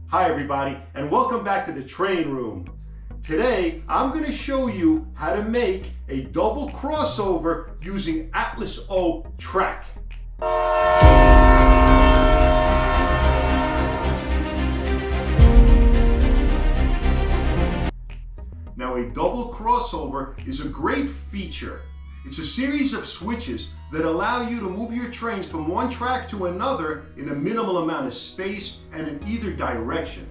Hi everybody, and welcome back to the train room. Today, I'm going to show you how to make a double crossover using Atlas O track. Now, a double crossover is a great feature. It's a series of switches that allow you to move your trains from one track to another in a minimal amount of space and in either direction.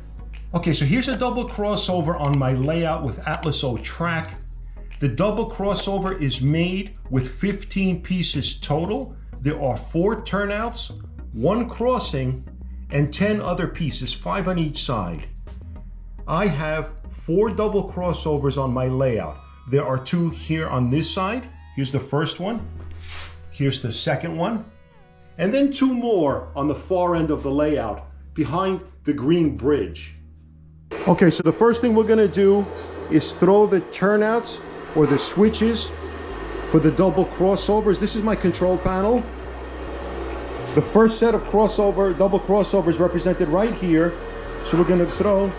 Okay, so here's a double crossover on my layout with Atlas O track. The double crossover is made with 15 pieces total. There are 4 turnouts, 1 crossing, and 10 other pieces, 5 on each side. I have 4 double crossovers on my layout. There are 2 here on this side. Here's the first one. Here's the second one. And then 2 more on the far end of the layout behind the green bridge. Okay, so the first thing we're gonna do is throw the turnouts or the switches for the double crossovers. This is my control panel. The first set of double crossovers represented right here. So we're gonna throw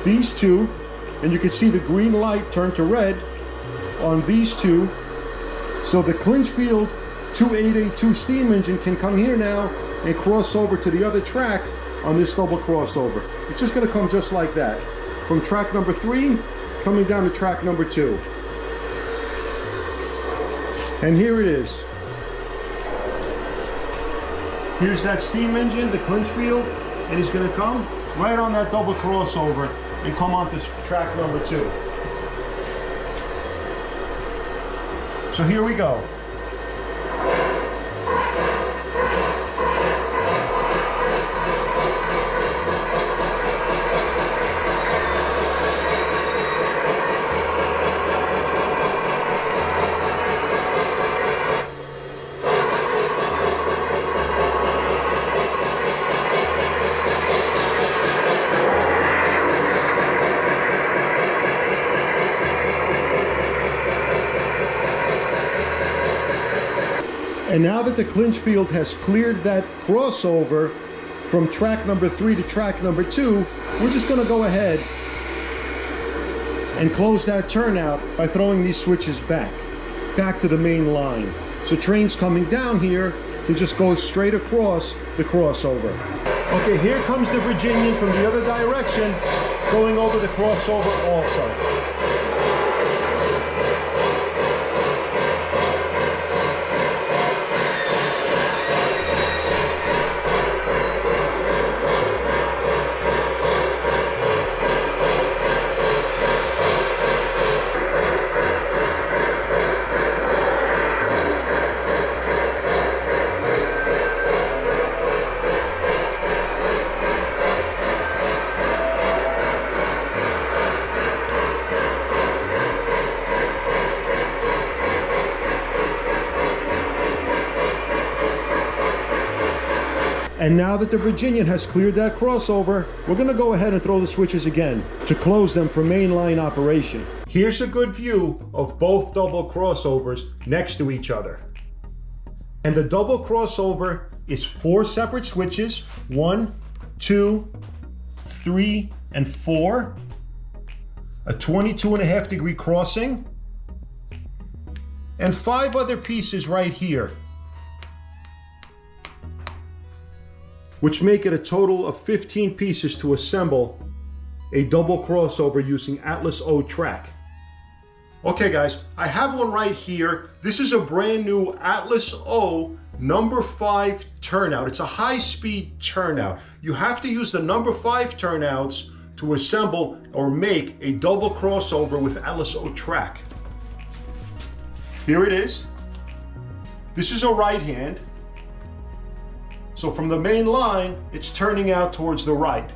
these 2, and you can see the green light turn to red on these 2. So the Clinchfield 2882 steam engine can come here now and cross over to the other track on this double crossover. It's just gonna come just like that. From track number 3, coming down to track number 2. And here it is. Here's that steam engine, the Clinchfield, and he's gonna come right on that double crossover and come onto track number 2. So here we go. And now that the Clinchfield has cleared that crossover from track number 3 to track number 2, we're just going to go ahead and close that turnout by throwing these switches back to the main line. So trains coming down here can just go straight across the crossover. Okay, here comes the Virginian from the other direction, going over the crossover also. And now that the Virginian has cleared that crossover, we're going to go ahead and throw the switches again to close them for mainline operation. Here's a good view of both double crossovers next to each other. And the double crossover is 4 separate switches, 1, 2, 3, and 4. A 22.5 degree crossing. And 5 other pieces right here, which make it a total of 15 pieces to assemble a double crossover using Atlas O track. Okay guys, I have one right here. This is a brand new Atlas O number 5 turnout. It's a high-speed turnout. You have to use the number 5 turnouts to assemble or make a double crossover with Atlas O track. Here it is. This is a right hand. So from the main line, it's turning out towards the right.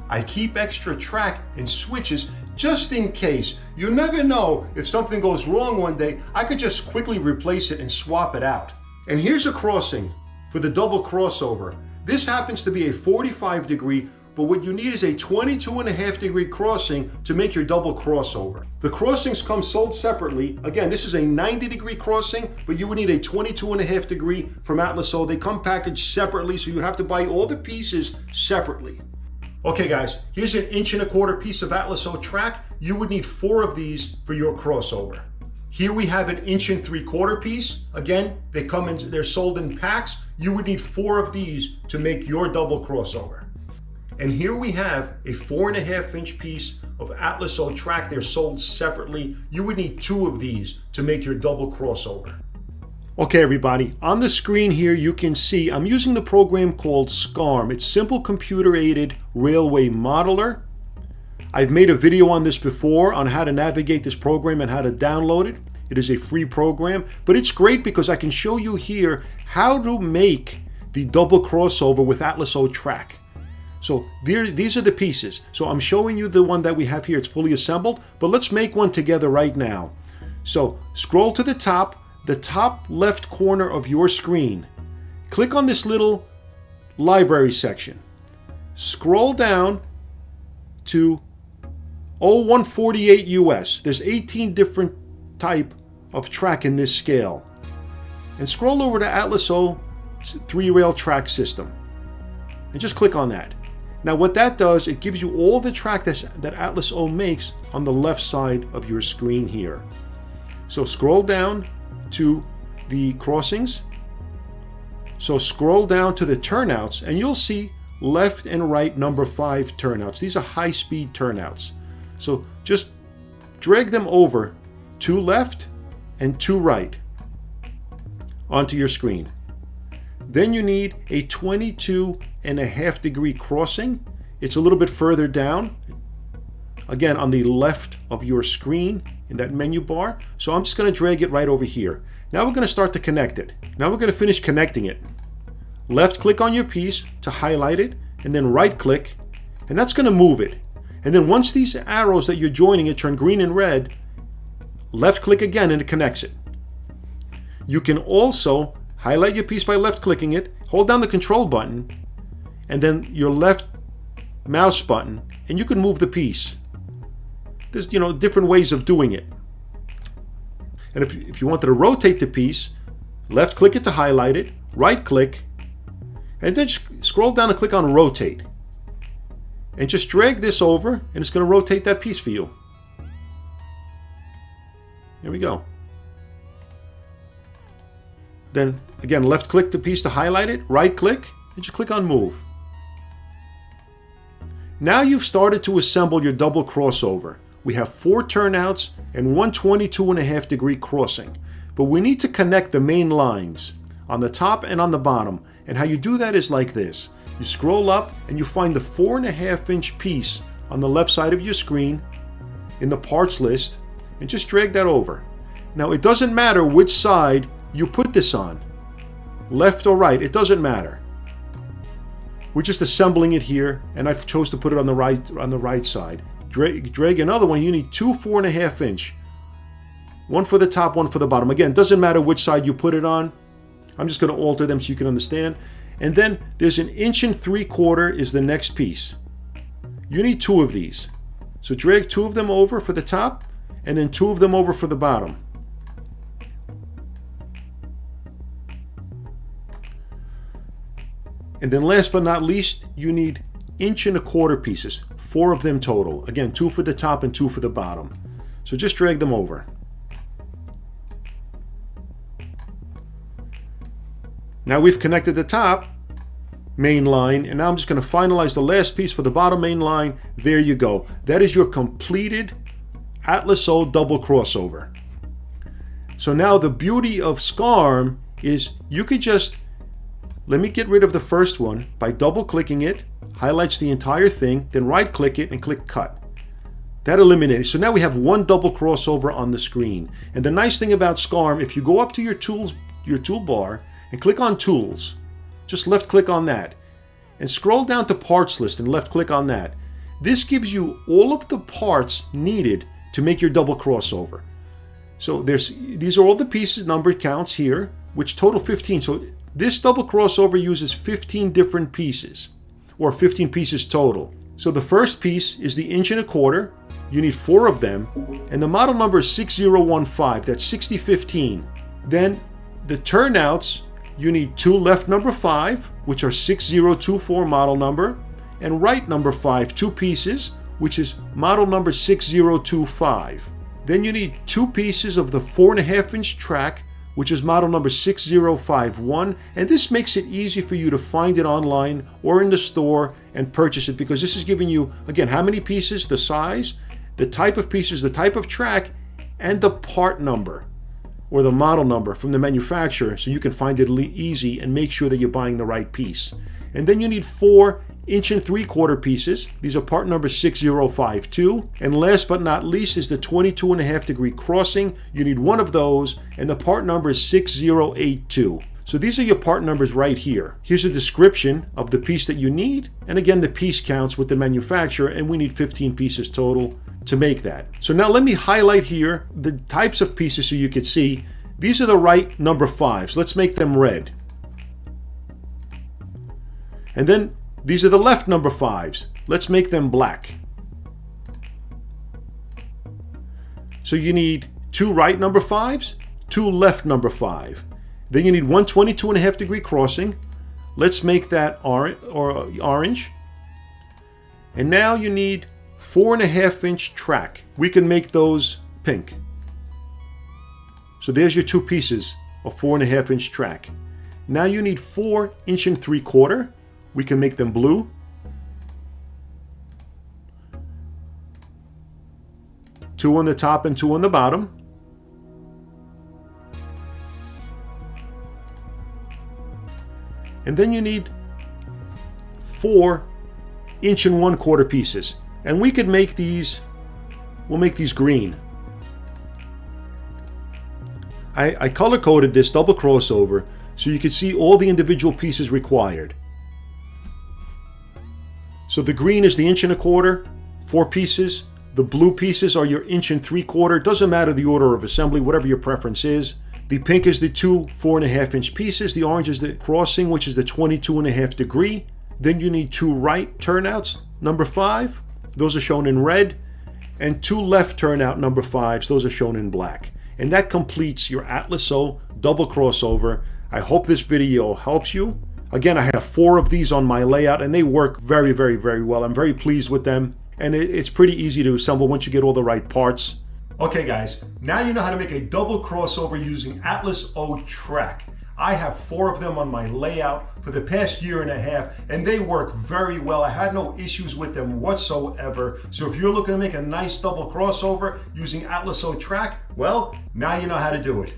I keep extra track and switches just in case. You never know, if something goes wrong one day, I could just quickly replace it and swap it out. And here's a crossing for the double crossover. This happens to be a 45 degree, but what you need is a 22.5 degree crossing to make your double crossover. The crossings come sold separately. Again, this is a 90 degree crossing, but you would need a 22.5 degree from Atlas O. They come packaged separately, so you have to buy all the pieces separately. Okay guys, here's an 1¼ inch piece of Atlas O track. You would need 4 of these for your crossover. Here we have an 1¾ inch piece. Again, they're sold in packs. You would need 4 of these to make your double crossover. And here we have a 4½ inch piece of Atlas O track. They're sold separately. You would need 2 of these to make your double crossover. Okay everybody, on the screen here you can see I'm using the program called SCARM. It's Simple Computer Aided Railway Modeler. I've made a video on this before on how to navigate this program and how to download it. It is a free program, but it's great because I can show you here how to make the double crossover with Atlas O track. So these are the pieces. So I'm showing you the one that we have here. It's fully assembled, but let's make one together right now. So scroll to the top left corner of your screen. Click on this little library section. Scroll down to 0148 US. There's 18 different type of track in this scale. And scroll over to Atlas O 3-rail track system. And just click on that. Now what that does, it gives you all the track that Atlas O makes on the left side of your screen here. So scroll down to the crossings. So scroll down to the turnouts and you'll see left and right number 5 turnouts. These are high-speed turnouts. So just drag them over to left and to right onto your screen. Then you need a 22½ degree crossing. It's a little bit further down, again on the left of your screen in that menu bar. So I'm just going to drag it right over here. Now we're going to start to connect it. Now we're going to finish connecting it. Left click on your piece to highlight it, and then right click, and that's going to move it. And then once these arrows that you're joining it turn green and red, left click again and it connects it. You can also highlight your piece by left clicking it, hold down the control button, and then your left mouse button, and you can move the piece. There's different ways of doing it. And if you wanted to rotate the piece, left click it to highlight it, right click, and then scroll down and click on rotate. And just drag this over and it's going to rotate that piece for you. Here we go. Then again, left click the piece to highlight it, right click, and just click on move. Now you've started to assemble your double crossover. We have 4 turnouts and one 22½ degree crossing. But we need to connect the main lines on the top and on the bottom. And how you do that is like this. You scroll up and you find the 4½ inch piece on the left side of your screen in the parts list and just drag that over. Now it doesn't matter which side you put this on, left or right, it doesn't matter. We're just assembling it here and I've chose to put it on the right side. Drag another one. You need 2 4½ inch. One for the top, one for the bottom. Again, it doesn't matter which side you put it on. I'm just going to alter them so you can understand. And then there's an 1¾ inch is the next piece. You need 2 of these. So drag 2 of them over for the top and then 2 of them over for the bottom. And then last but not least, you need 1¼ inch pieces, 4 of them total. Again, 2 for the top and 2 for the bottom. So just drag them over. Now we've connected the top main line, and now I'm just going to finalize the last piece for the bottom main line. There you go. That is your completed Atlas O double crossover. So now the beauty of SCARM is you could just, let me get rid of the first one by double clicking it, highlights the entire thing, then right click it and click cut. That eliminated. So now we have one double crossover on the screen. And the nice thing about SCARM, if you go up to your toolbar and click on Tools, just left click on that and scroll down to Parts List and left click on that. This gives you all of the parts needed to make your double crossover. So these are all the pieces, numbered counts here, which total 15. So this double crossover uses 15 different pieces, or 15 pieces total. So the first piece is the 1¼ inch. You need 4 of them, and the model number is 6015. That's 6015. Then the turnouts, you need 2 left number 5, which are 6024 model number, and right number 5, 2 pieces, which is model number 6025. Then you need 2 pieces of the 4.5-inch track, which is model number 6051, and this makes it easy for you to find it online or in the store and purchase it, because this is giving you, again, how many pieces, the size, the type of pieces, the type of track, and the part number or the model number from the manufacturer, so you can find it easy and make sure that you're buying the right piece. And then you need 4 1 3/4 pieces. These are part number 6052. And last but not least is the 22.5 degree crossing. You need 1 of those, and the part number is 6082. So these are your part numbers right here. Here's a description of the piece that you need, and again the piece counts with the manufacturer, and we need 15 pieces total to make that. So now let me highlight here the types of pieces so you can see. These are the right number 5s. Let's make them red. And then these are the left number 5s. Let's make them black. So you need 2 right number 5s, 2 left number 5. Then you need 1 22.5 degree crossing. Let's make that orange. And now you need 4.5-inch track. We can make those pink. So there's your 2 pieces of 4.5-inch track. Now you need 4 1 3/4. We can make them blue. Two on the top and 2 on the bottom. And then you need 4 1 1/4 pieces. And we could make these, we'll make these green. I color coded this double crossover so you can see all the individual pieces required. So the green is the 1 1/4, 4 pieces. The blue pieces are your 1 3/4. Doesn't matter the order of assembly, whatever your preference is. The pink is the 2 4.5-inch pieces. The orange is the crossing, which is the 22.5 degree. Then you need 2 right turnouts, number 5. Those are shown in red. And 2 left turnout number 5s. Those are shown in black. And that completes your Atlas O double crossover. I hope this video helps you. Again, I have 4 of these on my layout, and they work very, very, very well. I'm very pleased with them, and it's pretty easy to assemble once you get all the right parts. Okay guys, now you know how to make a double crossover using Atlas O track. I have 4 of them on my layout for the past 1.5 years, and they work very well. I had no issues with them whatsoever. So if you're looking to make a nice double crossover using Atlas O track, well, now you know how to do it.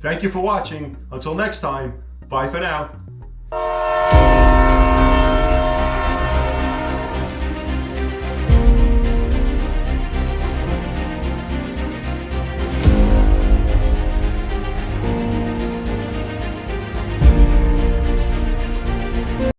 Thank you for watching. Until next time, bye for now.